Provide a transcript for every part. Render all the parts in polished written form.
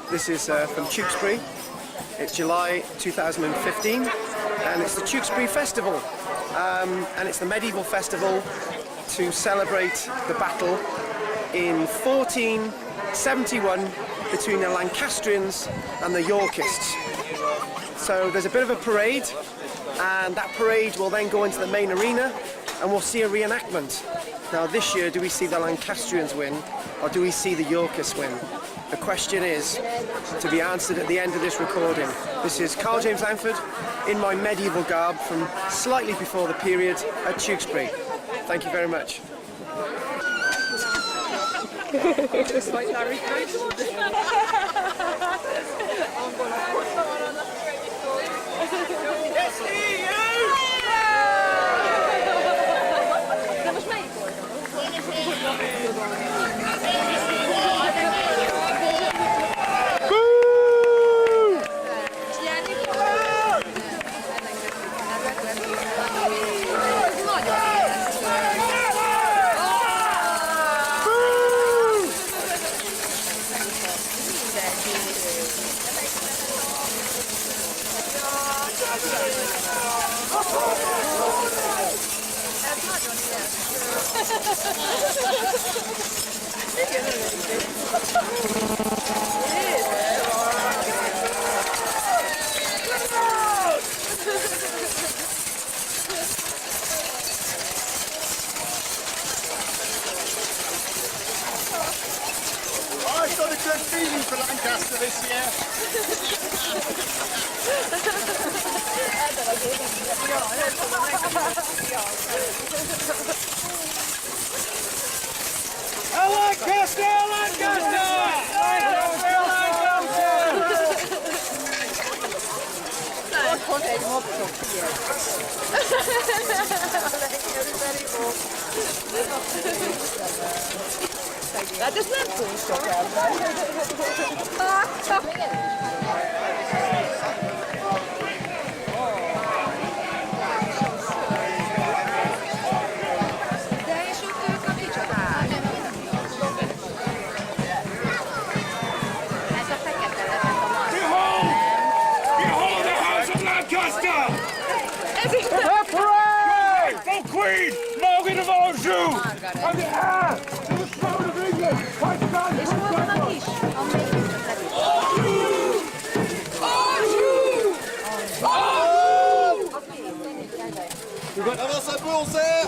This is from Tewkesbury. It's July 2015 and it's the Tewkesbury Festival. And it's the medieval festival to celebrate the battle in 1471 between the Lancastrians and the Yorkists. So there's a bit of a parade, and that parade will then go into the main arena and we'll see a reenactment. Now this year, do we see the Lancastrians win or do we see the Yorkists win? The question is to be answered at the end of this recording. This is Karl-James Langford in my medieval garb from slightly before the period at Tewkesbury. Thank you very much. Just like Harrhy. I've got a good feeling for Lancaster this year. Lancaster! Lancaster! Dat is net goed. Queen, mogen de Anjou! On the air! To the throne of England! Fight down! Dat was het boel, zeg!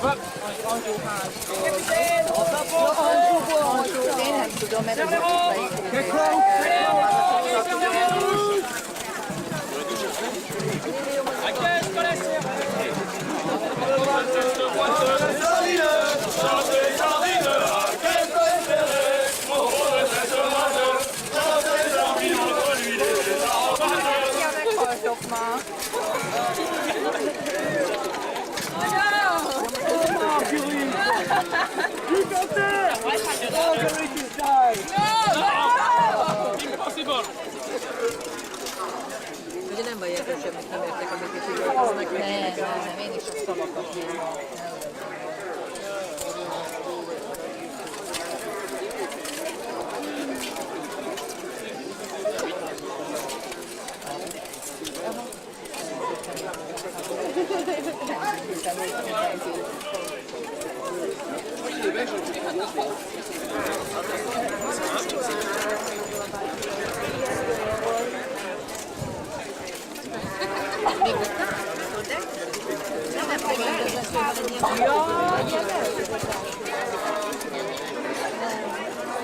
Ugye nem baj, hogy semmit nem értek, amit itt igaznak, nem, én is a szavakat bírom.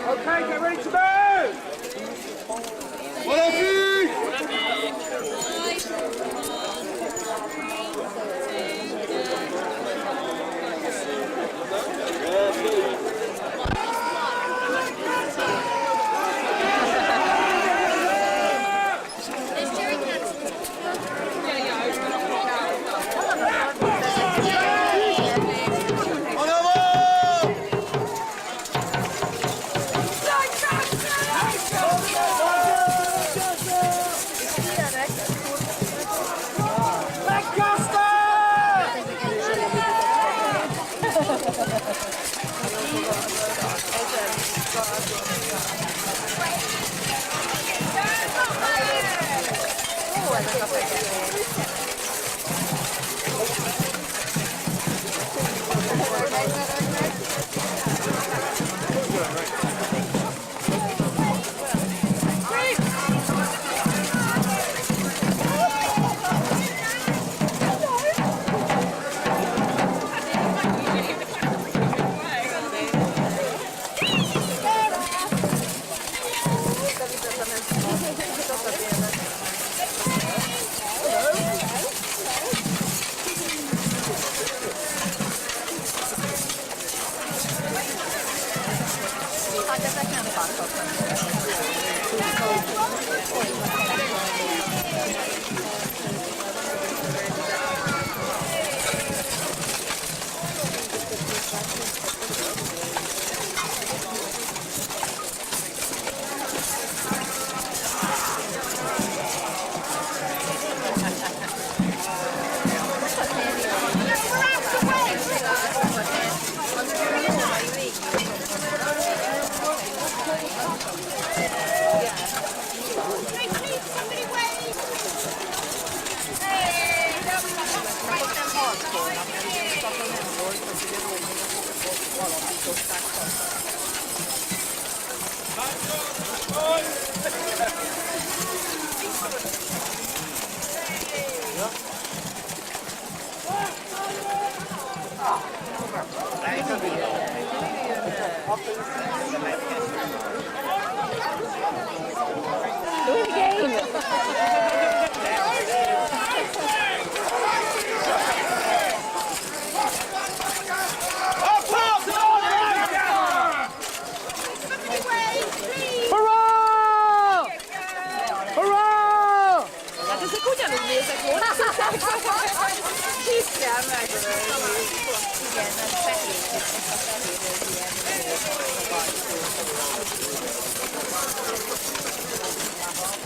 Okay, get ready to move!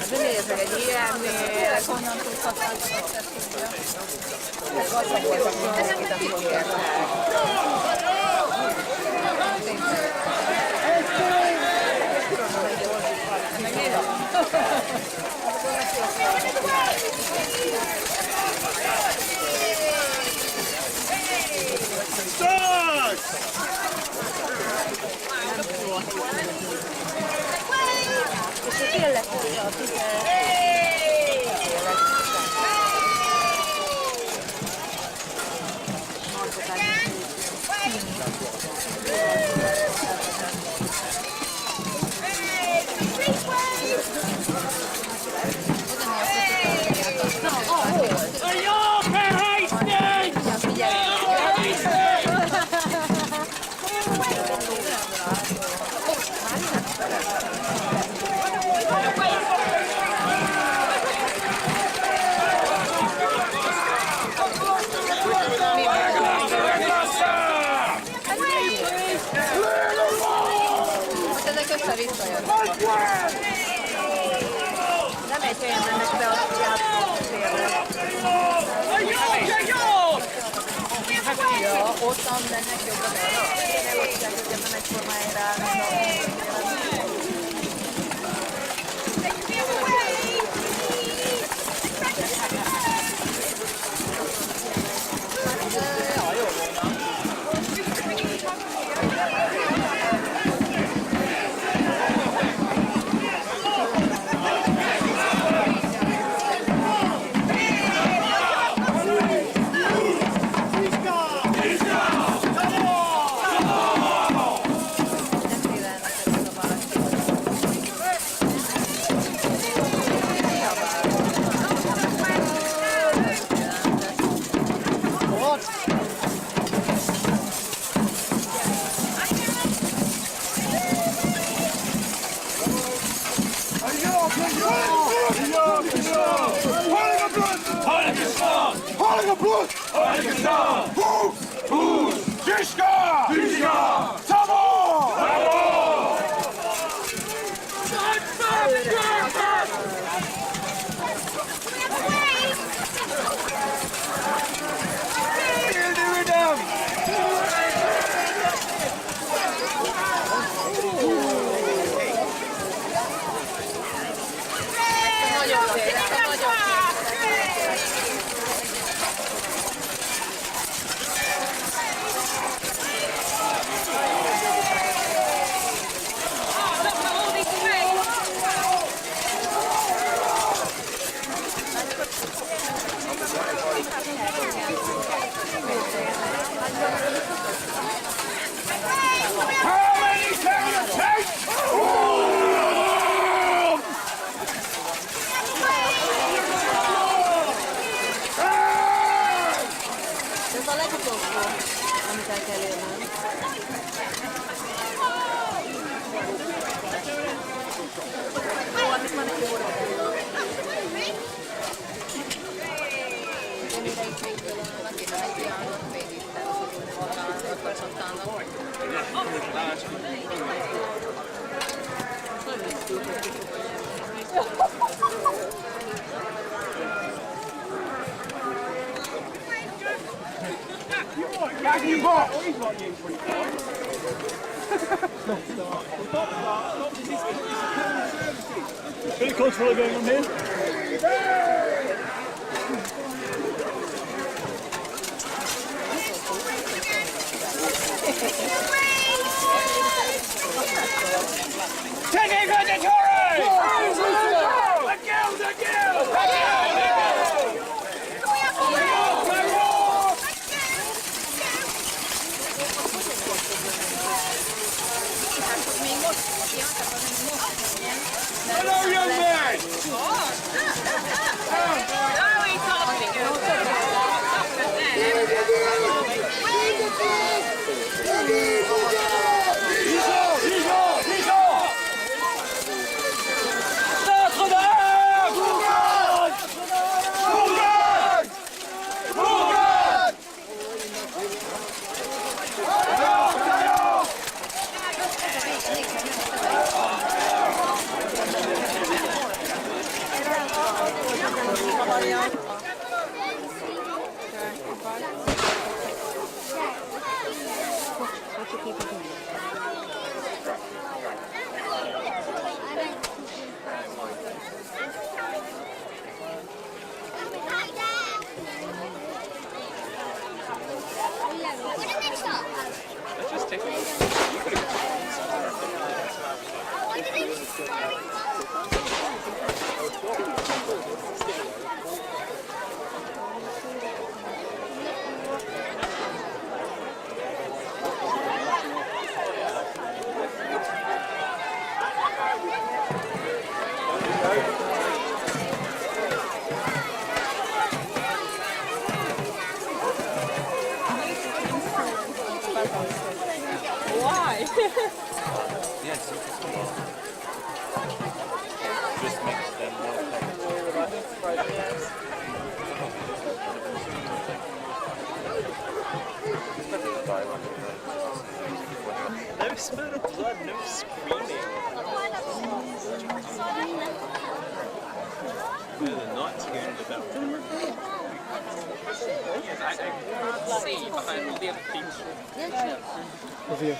Nézzük, egy ilyennél honnan tudhatnak. Ezeket a és tényleg tudja a nem egy helyen mennek be a ja, ottan mennek jobban arra. Én elhozzák, hogy nem egyformáján ráállnak. Back you got! Pretty cultural going on here. Taking for the tourists! The guild! Hello, young man! No smell of blood, no screaming. The night's going to about. I can't see behind all the other people. Over here.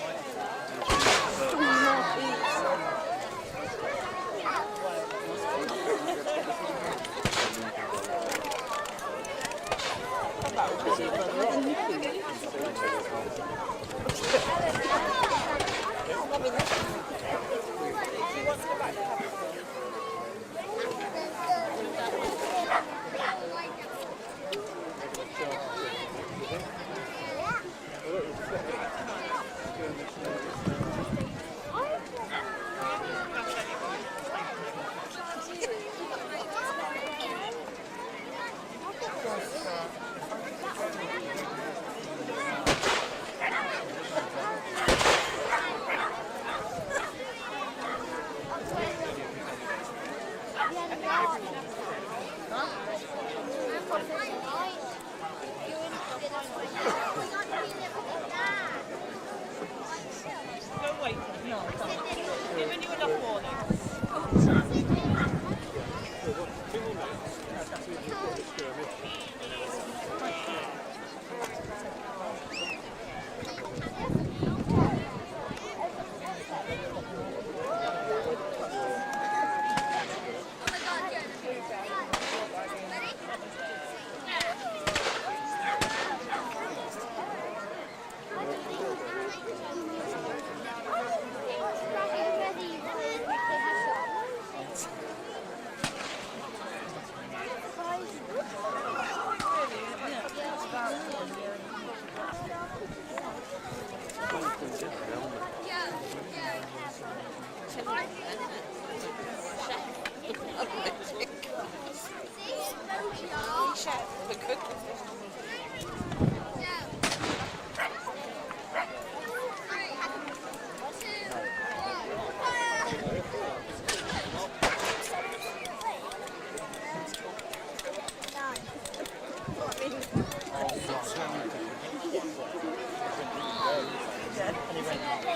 Anyway.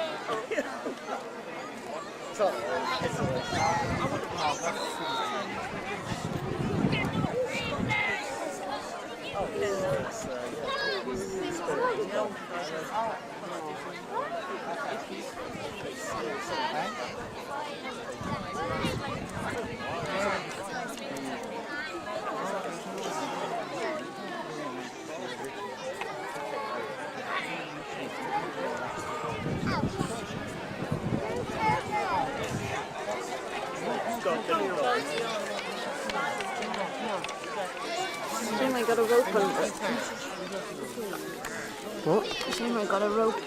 Shame I got a rope under it. What? Shame I got a rope.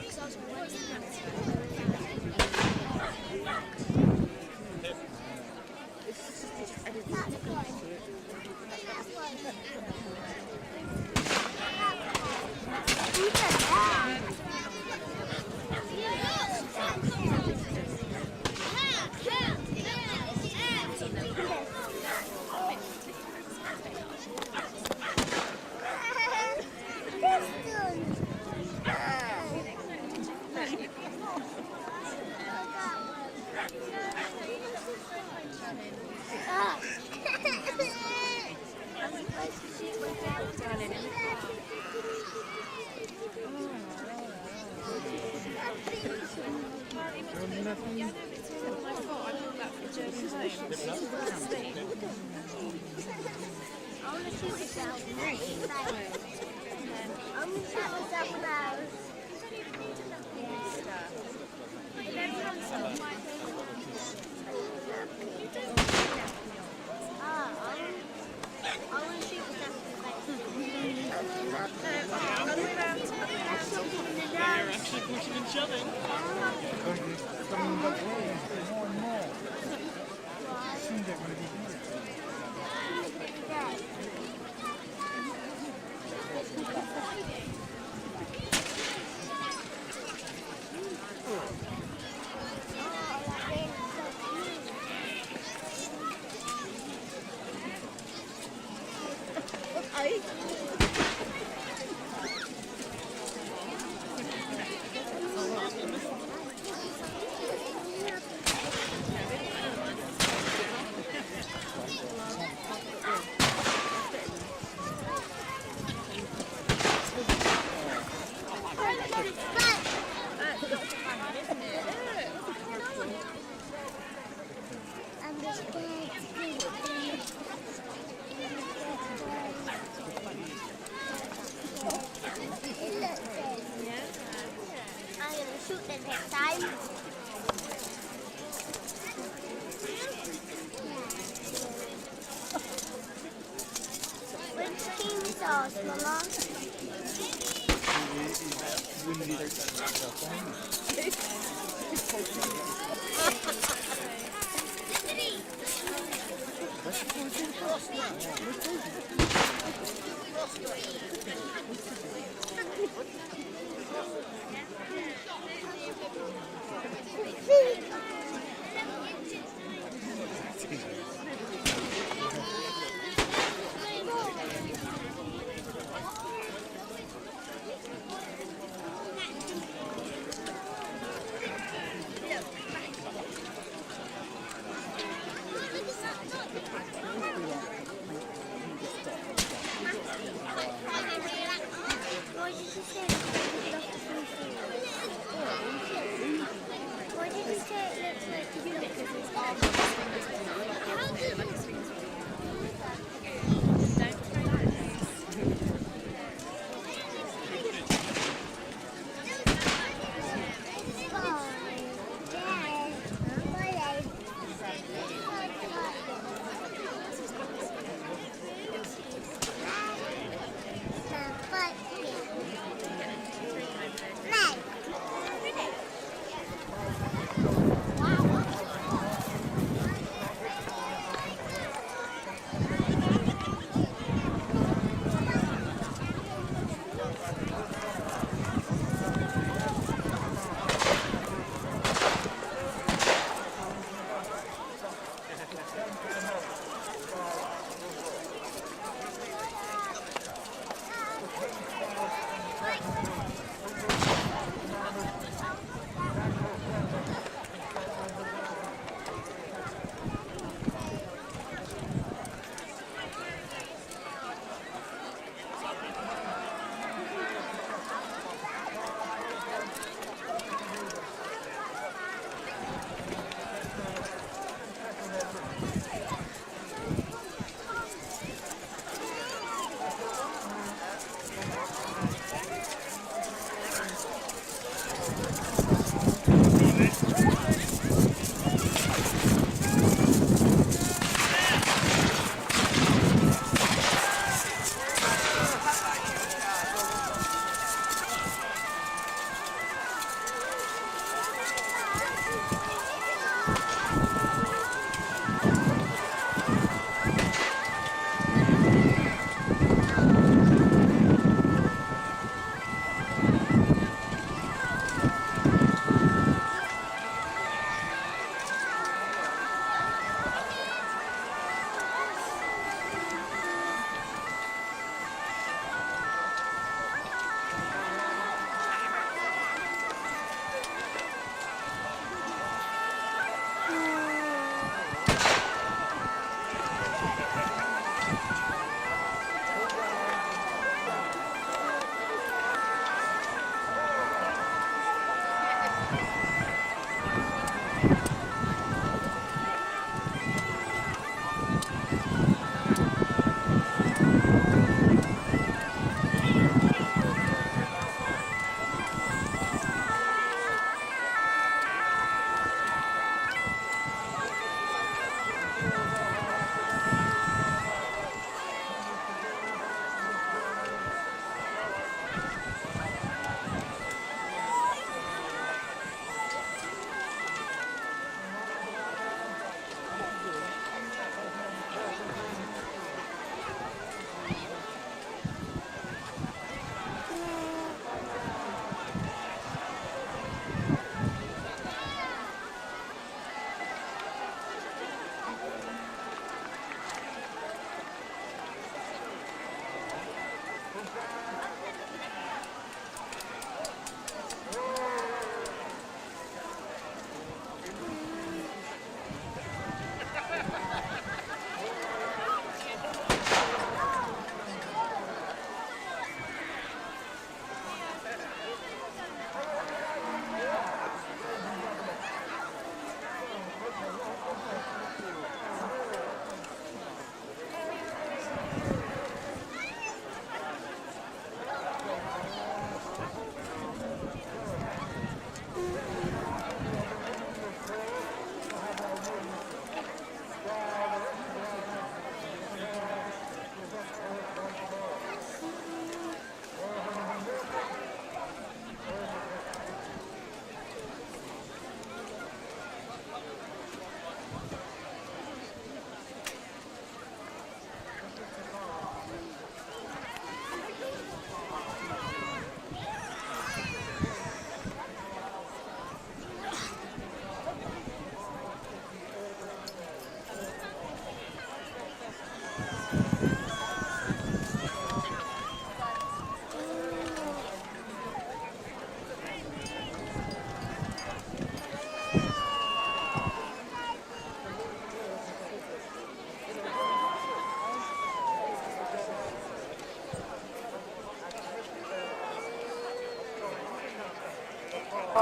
Because I was Actually pushing and shoving. I'm going to shoot them next time. Which team's ours, Mama?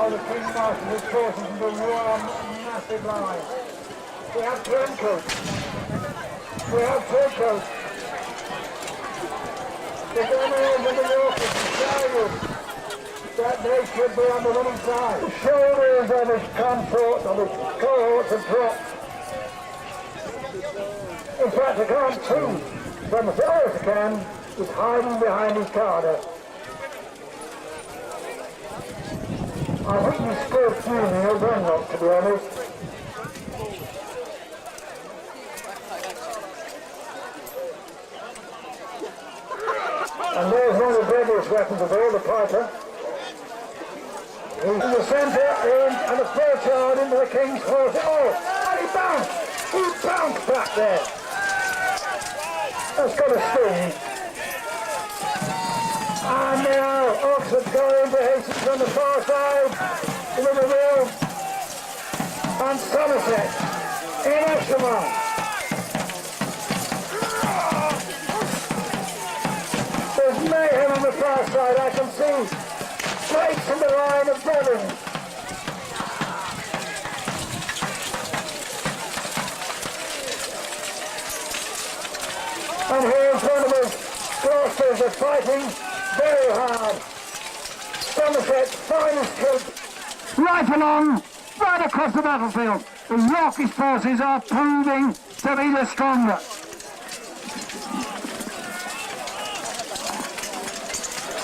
the King marches his forces into one massive line. We have turncoats. We have turncoats. The Gunners and the Yorkers decided that they should be on the winning side. The shoulders of his consorts, of his cohorts have dropped. In fact, the Khan too, from as far as he can, is hiding behind his Carter. I think he's still fuming, he'll run up, to be honest. And there's one of the deadliest weapons of all, the Piper. He's in the centre, and a full charge into the King's horse. Oh, and he bounced! He bounced back there. That's got a sting. And now Oxford's going to Hastings on the far side with the wheel. And Somerset in Echelon. There's mayhem on the far side, I can see. Breaks in the line of Devon. And here in front of us, Gloucesters are fighting very hard. Somerset's finest troop. Right along, right across the battlefield. The Yorkish forces are proving to be the stronger.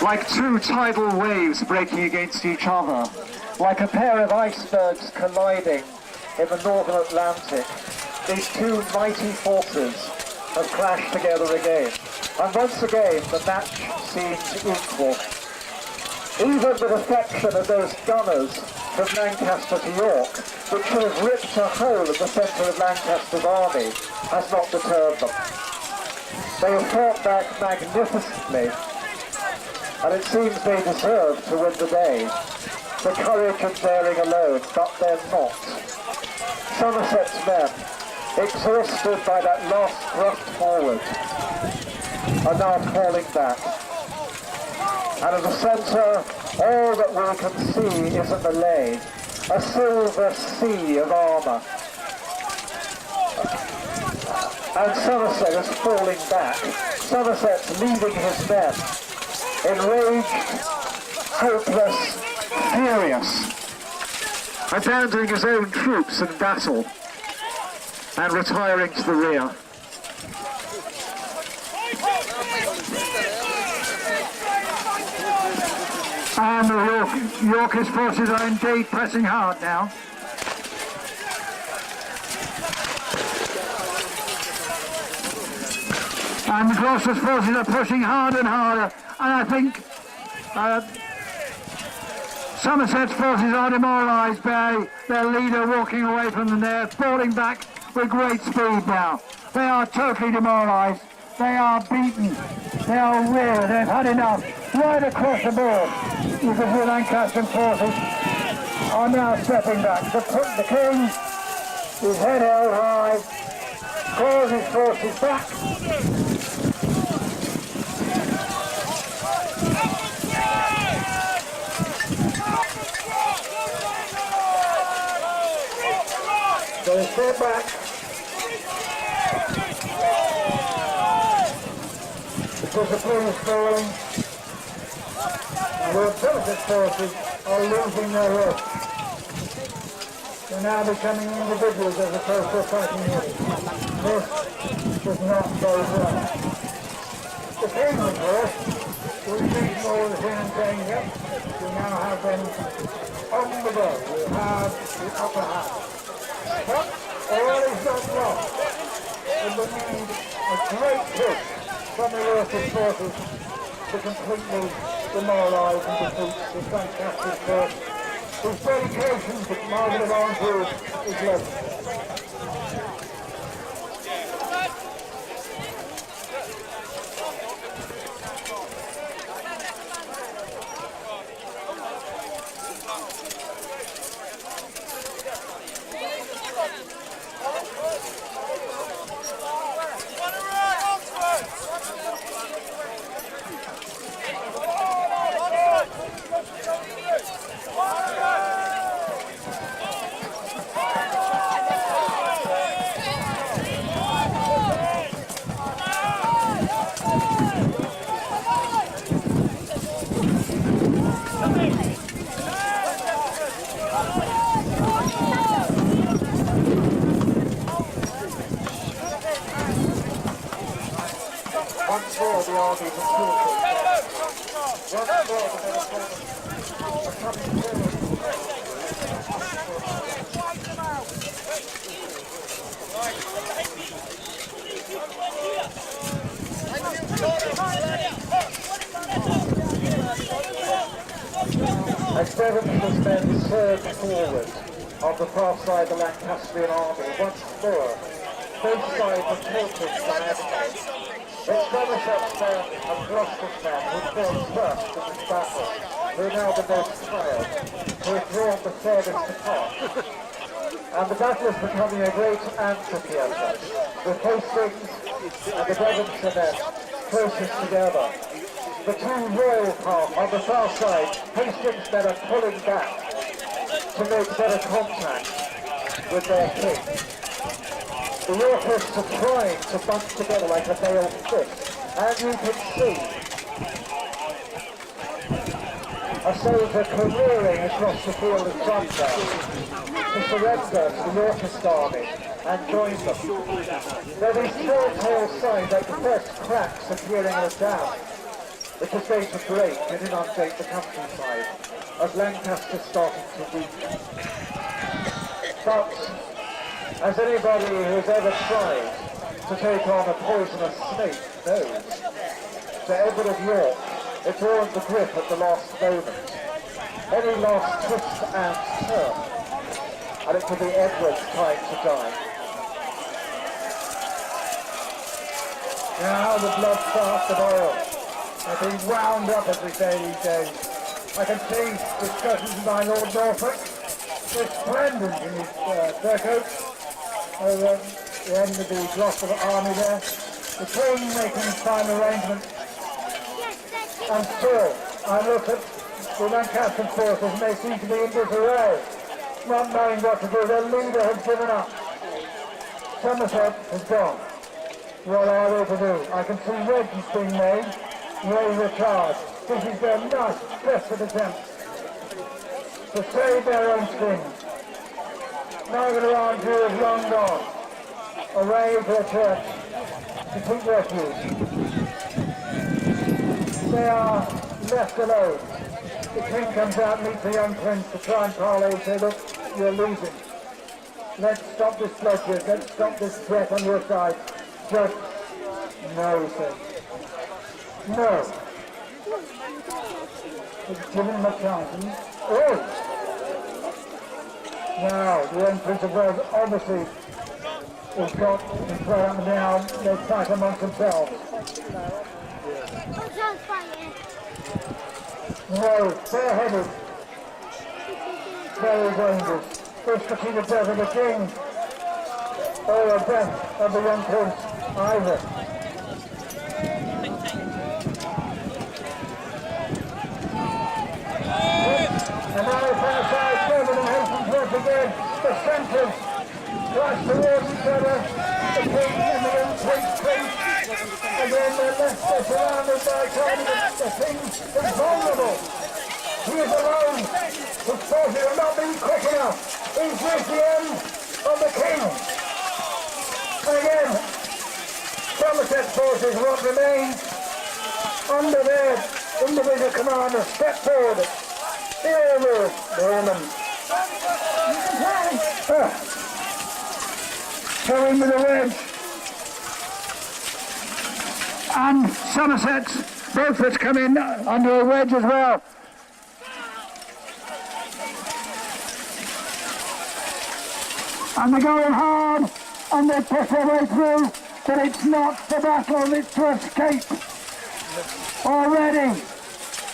Like two tidal waves breaking against each other, like a pair of icebergs colliding in the northern Atlantic, these two mighty forces have clashed together again. And once again, the match seems equal. Even the defection of those gunners from Lancaster to York, which should have ripped a hole in the centre of Lancaster's army, has not deterred them. They have fought back magnificently, and it seems they deserve to win the day. The courage and daring alone, but they're not. Somerset's men, exhausted by that last thrust forward, are now falling back. And in the centre, all that we can see is a melee, a silver sea of armour. And Somerset is falling back. Somerset's leading his men, enraged, hopeless, furious, abandoning his own troops in battle and retiring to the rear. And the Yorkish forces are indeed pressing hard now. And the Gloucester's forces are pushing harder and harder. And I think Somerset's forces are demoralised by their leader walking away from them. They're falling back with great speed now. They are totally demoralised. They are beaten. They are weary. They've had enough. Right across the board, you can see Lancaster forces are now stepping back. The King, his head held high, calls his forces back. So they step back. Because the plane is falling. And the Somerset forces are losing their head. They're now becoming individuals as opposed to a fighting unit. This does not go well. The King, of course, will think more of the thing and saying, yep, we now have them on the boat. We have the upper hand. But all is not lost. It will need a great push from the Yorkish forces to completely demoralise and defeat the fantastic force whose dedication to Margaret of Arnswood is legendary. Once more, the armies are talking. Once more, the Minnesotans are coming forward. As Devonshire's men surge forward on the far side of the Lancastrian army, once more, both sides are tilted diagonally. It's Somerset's men and Gloucester's men who fought first in this battle, who are now the most tired, who have drawn the furthest apart. And the battle is becoming a great amphitheatre, with Hastings and the Devonshire men closest together. The two royal paths on the far side, Hastings men are pulling back to make better contact with their king. The Yorkists are trying to bunch together like a veiled fist, and you can see a soldier careering across the field in front there to surrender to the Yorkist army and join them. There are these telltale signs like the first cracks appearing in a dam, which is going to break and inundate the countryside as Lancaster started to weaken. But as anybody who's ever tried to take on a poisonous snake knows, to Edward of York, it ruined the grip at the last moment. Any last twist and turn, and it could be Edward's time to die. Now the blood starts to boil. They're being wound up, as we say these days. I can see discussions by Lord Norfolk. Resplendent in his surcoat over the end of the Gloucester army there. The King making final arrangements. And still, I look at the Lancastrian forces and they seem to be in disarray. Not knowing what to do, their leader has given up. Somerset has gone. What are they to do? I can see wedges being made. Raise a charge. This is their last desperate attempt to save their own skins. Margaret around you is long gone, away to a church to seek refuge. They are left alone. The king comes out, meets the young prince to try and parley and say, look, you're losing. Let's stop this bloodshed, let's stop this threat on your side. Just no, he says. No. It's given him a chance. Oh! Now, the entrance of Wales obviously has got to throw up and down. They fight amongst themselves. No, bareheaded. Very dangerous. First to see the death of the king. Or the death of the young prince, either. And now it's outside, Devon and Hastings once again. The centres rush towards each other. The king and the young prince. Again, they're left, they're surrounded by Karl-James. The king is vulnerable. He is alone. His forces have not been quick enough. He's reached the end of the king. And again, Somerset's forces, what remains under their individual commander, step forward. Here it is, Norman. Coming with a wedge. And Somerset's, Beaufort's come in under a wedge as well. And they're going hard, and they push their way through, but it's not the battle, it's to escape. Already,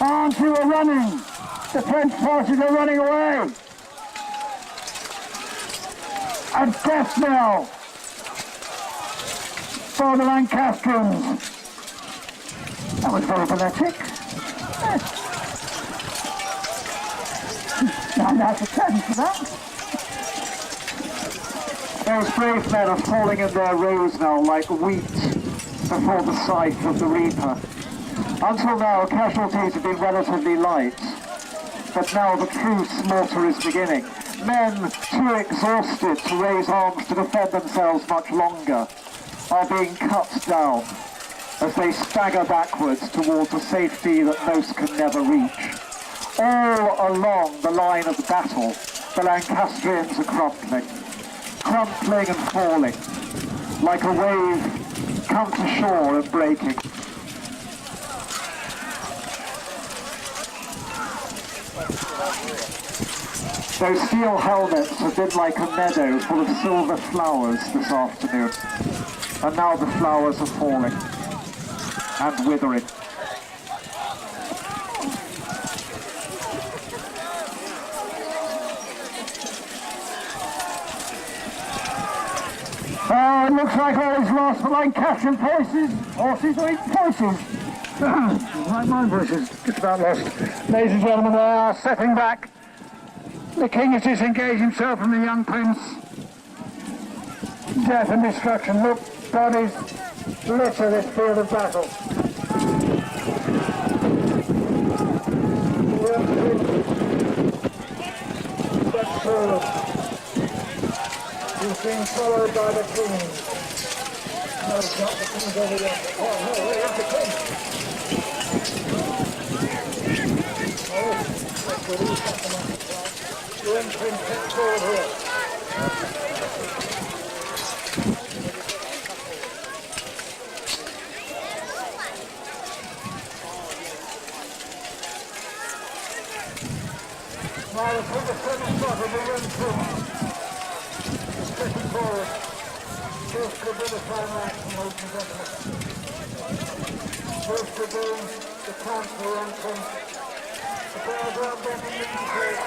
arms who are running. The French forces are running away. A death knell for the Lancastrians. That was very pathetic. Now that's a 10 for that. Those brave men are falling in their rows now like wheat before the scythe of the reaper. Until now, casualties have been relatively light. But now the true slaughter is beginning. Men, too exhausted to raise arms to defend themselves much longer, are being cut down as they stagger backwards towards a safety that most can never reach. All along the line of the battle, the Lancastrians are crumpling and falling, like a wave come to shore and breaking. Those steel helmets have been like a meadow full of silver flowers this afternoon, and now the flowers are falling and withering. Oh, it looks like all is lost for Lancastrian horses or voices. Like my voices, just about lost. Ladies and gentlemen, they are stepping back. The king has disengaged himself from the young prince. Death and destruction. Look, bodies litter this field of battle. Steps forward. He's being followed by the king. No, it's not the king's over yet. Oh, no, where's the king? Oh, that's good. He's got them on the side. The young prince steps forward here. Now the king is stepping forward, the young prince. Stepping forward. This could be the final action, ladies and gentlemen. This could be the chance for the young prince. The crowd around them in the military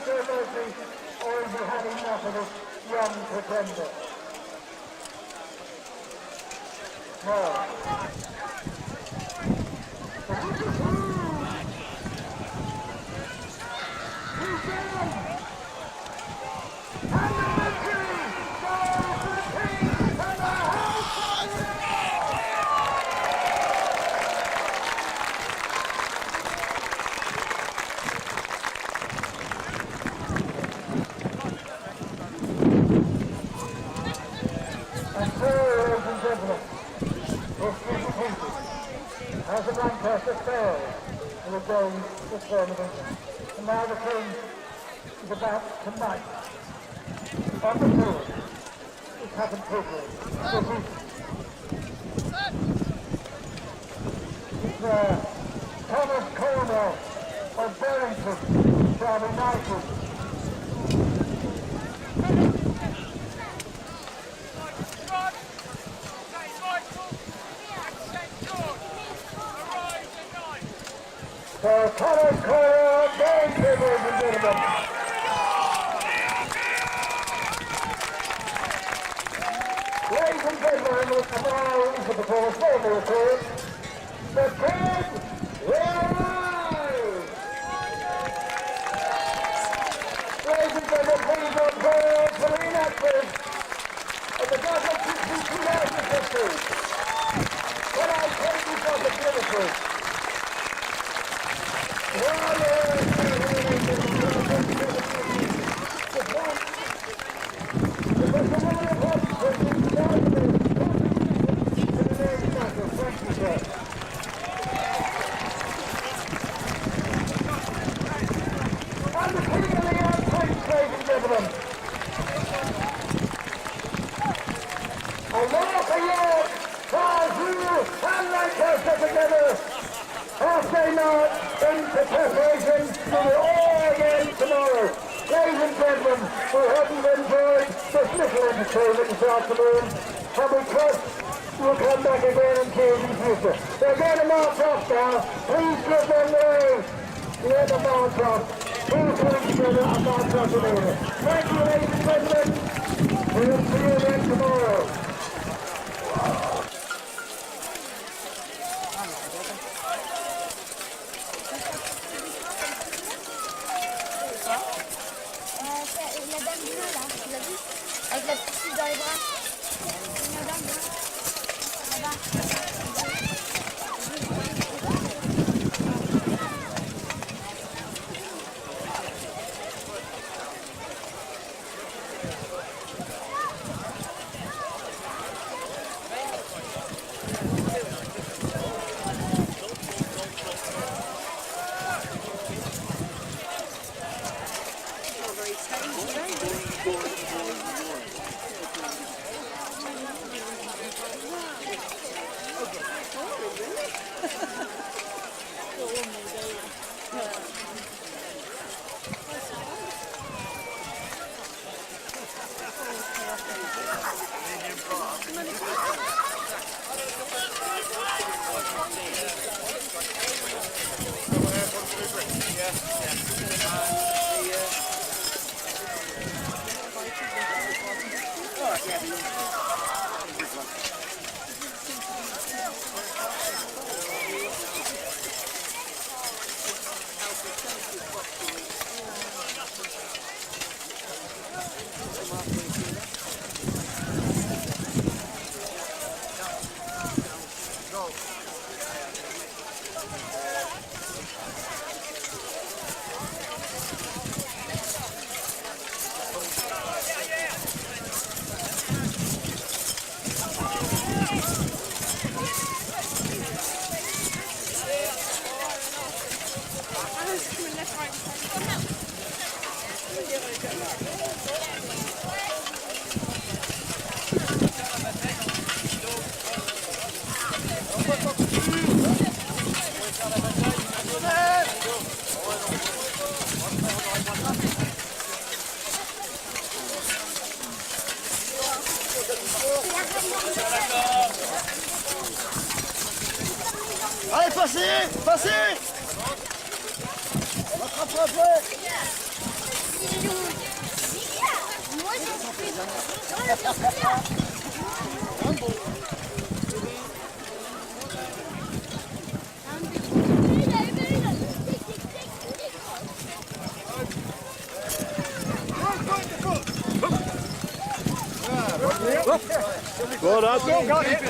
at your mercy, or have you had enough of this young pretender? No. As the Lancaster failed in the game this tournament, and now the king is about to knight on the field. It happened quickly. Thomas Cornwell of Barrington shall be knighted. So Thomas Cornwell of Barrington, ladies and gentlemen. Ladies and gentlemen, we'll come now into the performance formal report. The King will rise! Ladies and gentlemen, please applause for the reenactors of the Gothic 2050. When I take you from the Liverpool. Preparation for the all again tomorrow. Ladies and gentlemen, we hope you've enjoyed this little entertainment this afternoon, and we trust you'll come back again and see us in the future. They're going to march off now. Please give them the way. Let them march off. Please come together and march off in order. Thank you, ladies and gentlemen. We'll see you again tomorrow. Avec la petite fille dans les bras. Madame, là-bas. Allez, passez! Passez! Rattrapez après! Well done. Got it.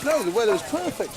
No, the weather was perfect.